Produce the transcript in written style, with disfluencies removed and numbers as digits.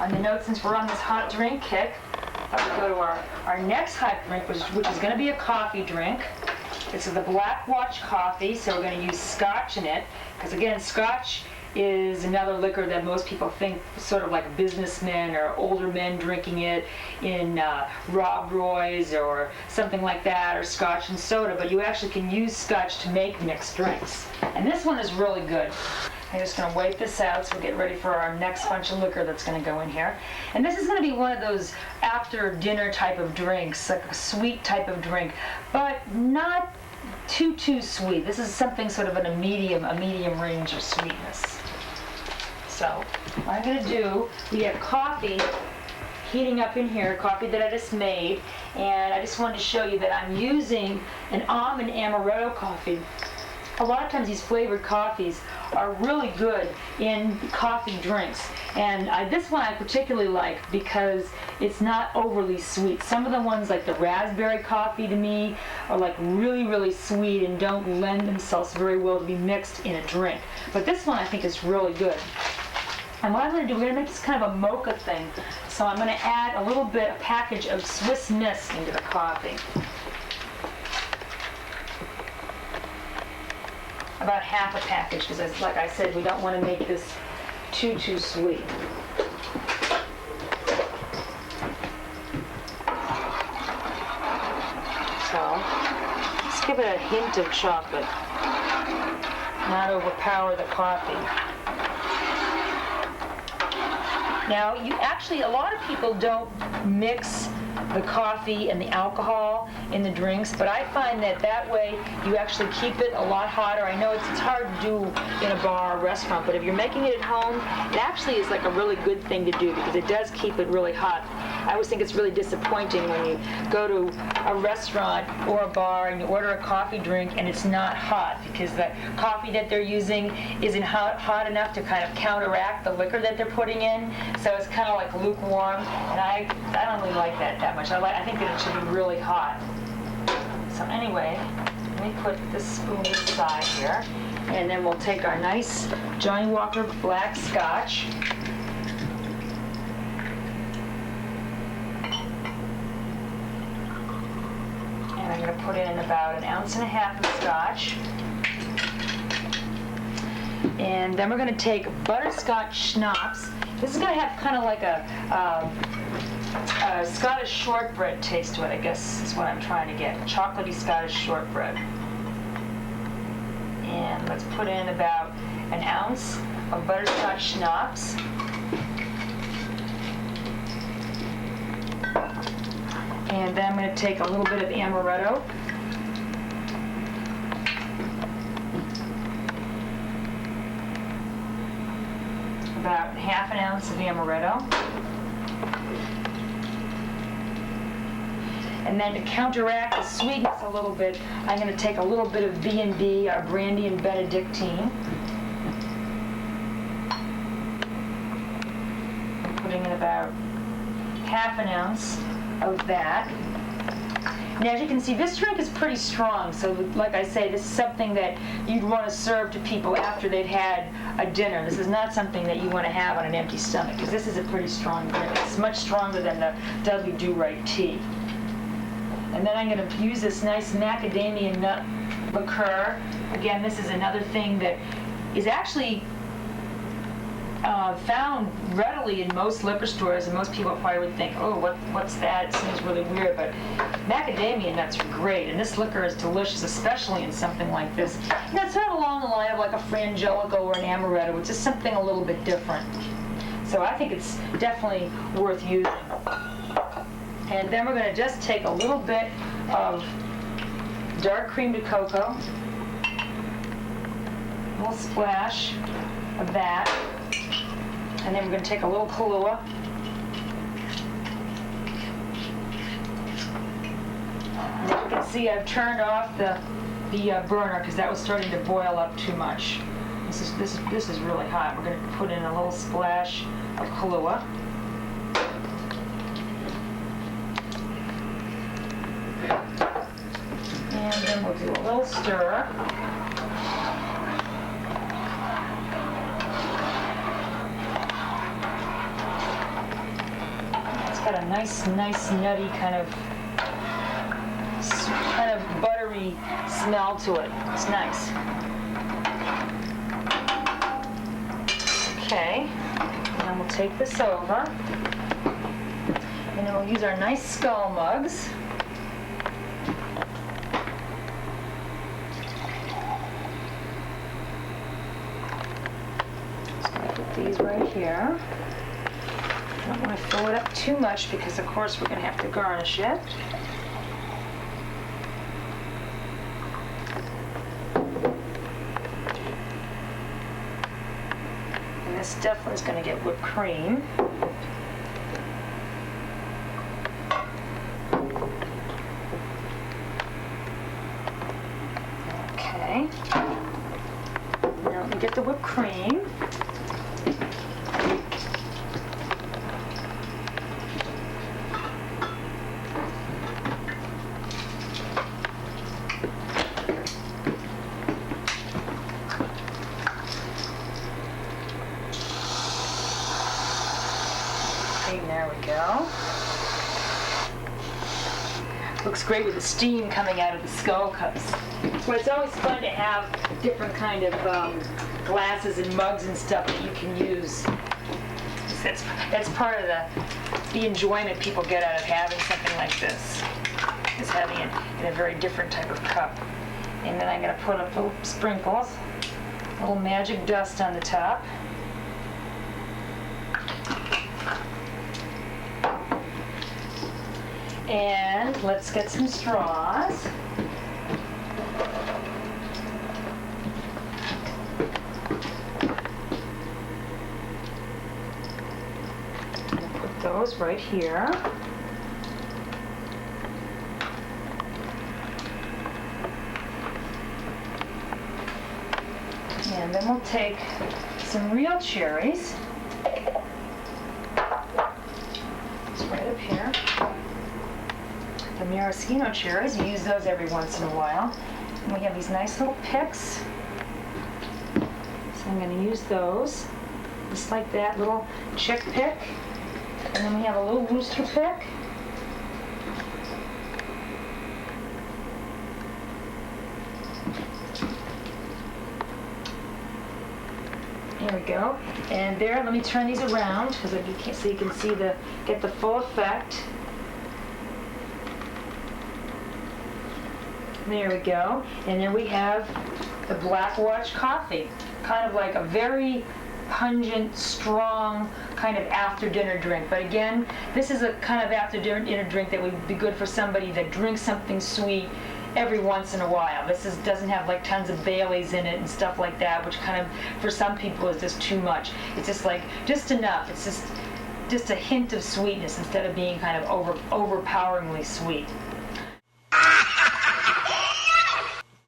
on the note, since we're on this hot drink kick, let's go to our next hot drink, which is going to be a coffee drink. This is the Black Watch coffee, so we're going to use scotch in it, because again, scotch is another liquor that most people think sort of like businessmen or older men drinking it in Rob Roy's or something like that, or scotch and soda, but you actually can use scotch to make mixed drinks. And this one is really good. I'm just going to wipe this out so we'll get ready for our next bunch of liquor that's going to go in here. And this is going to be one of those after dinner type of drinks, like a sweet type of drink, but not too sweet. This is something sort of a medium range of sweetness. So what I'm going to do, we have coffee heating up in here, coffee that I just made, and I just wanted to show you that I'm using an almond amaretto coffee. A lot of times these flavored coffees are really good in coffee drinks, and this one I particularly like because it's not overly sweet. Some of the ones like the raspberry coffee to me are like really sweet and don't lend themselves very well to be mixed in a drink. But this one I think is really good. And what I'm going to do, we're going to make this kind of a mocha thing. So I'm going to add a package of Swiss Miss into the coffee. About half a package, because like I said, we don't want to make this too sweet. So let's give it a hint of chocolate, not overpower the coffee. Now, a lot of people don't mix the coffee and the alcohol in the drinks, but I find that way you actually keep it a lot hotter. I know it's hard to do in a bar or restaurant, but if you're making it at home, it actually is like a really good thing to do because it does keep it really hot. I always think it's really disappointing when you go to a restaurant or a bar and you order a coffee drink and it's not hot, because the coffee that they're using isn't hot enough to kind of counteract the liquor that they're putting in, so it's kind of like lukewarm, and I don't really like that much. I think that it should be really hot. So anyway, let me put this spoon aside here, and then we'll take our nice Johnny Walker Black Scotch. And I'm going to put in about 1.5 ounces of scotch. And then we're going to take butterscotch schnapps. This is going to have kind of like a Scottish shortbread taste to it, I guess is what I'm trying to get. Chocolatey Scottish shortbread. And let's put in about 1 ounce of butterscotch schnapps. And then I'm going to take a little bit of amaretto. About 1/2 ounce of amaretto. And then to counteract the sweetness a little bit, I'm going to take a little bit of B&B, our brandy and Benedictine. I'm putting in about 1/2 ounce of that. Now, as you can see, this drink is pretty strong, so like I say, this is something that you'd want to serve to people after they've had a dinner. This is not something that you want to have on an empty stomach, because this is a pretty strong drink. It's much stronger than the Dudley Do-Right tea. And then I'm going to use this nice macadamia nut liqueur. Again, this is another thing that is actually found readily in most liquor stores, and most people probably would think, oh, what's that? It seems really weird, but macadamia nuts are great, and this liquor is delicious, especially in something like this. You know, it's sort of along the line of like a frangelico or an amaretto, which is something a little bit different. So I think it's definitely worth using. And then we're going to just take a little bit of dark cream de cocoa, a little splash of that, and then we're going to take a little Kahlua. And as you can see, I've turned off the burner because that was starting to boil up too much. This is really hot. We're going to put in a little splash of Kahlua. And then we'll do a little stir. got a nice nutty kind of buttery smell to it. It's nice. Okay, and then we'll take this over, and then we'll use our nice skull mugs. Just gonna put these right here. I don't want to fill it up too much because, of course, we're going to have to garnish it. This definitely is going to get whipped cream. Okay. Now we get the whipped cream. There we go. Looks great with the steam coming out of the skull cups. Well, it's always fun to have different kind of glasses and mugs and stuff that you can use. That's part of the enjoyment people get out of having something like this, is having it in a very different type of cup. And then I'm going to put up little sprinkles, a little magic dust on the top. And let's get some straws. Put those right here. And then we'll take some real cherries. It's right up here. The maraschino cherries, we use those every once in a while. And we have these nice little picks. So I'm going to use those, just like that little chick pick. And then we have a little rooster pick. There we go. And there, let me turn these around because so you can see get the full effect. There we go. And then we have the Black Watch coffee. Kind of like a very pungent, strong kind of after-dinner drink. But again, this is a kind of after-dinner drink that would be good for somebody that drinks something sweet every once in a while. Doesn't have like tons of Baileys in it and stuff like that, which kind of, for some people, is just too much. It's just enough. It's just a hint of sweetness instead of being kind of overpoweringly sweet.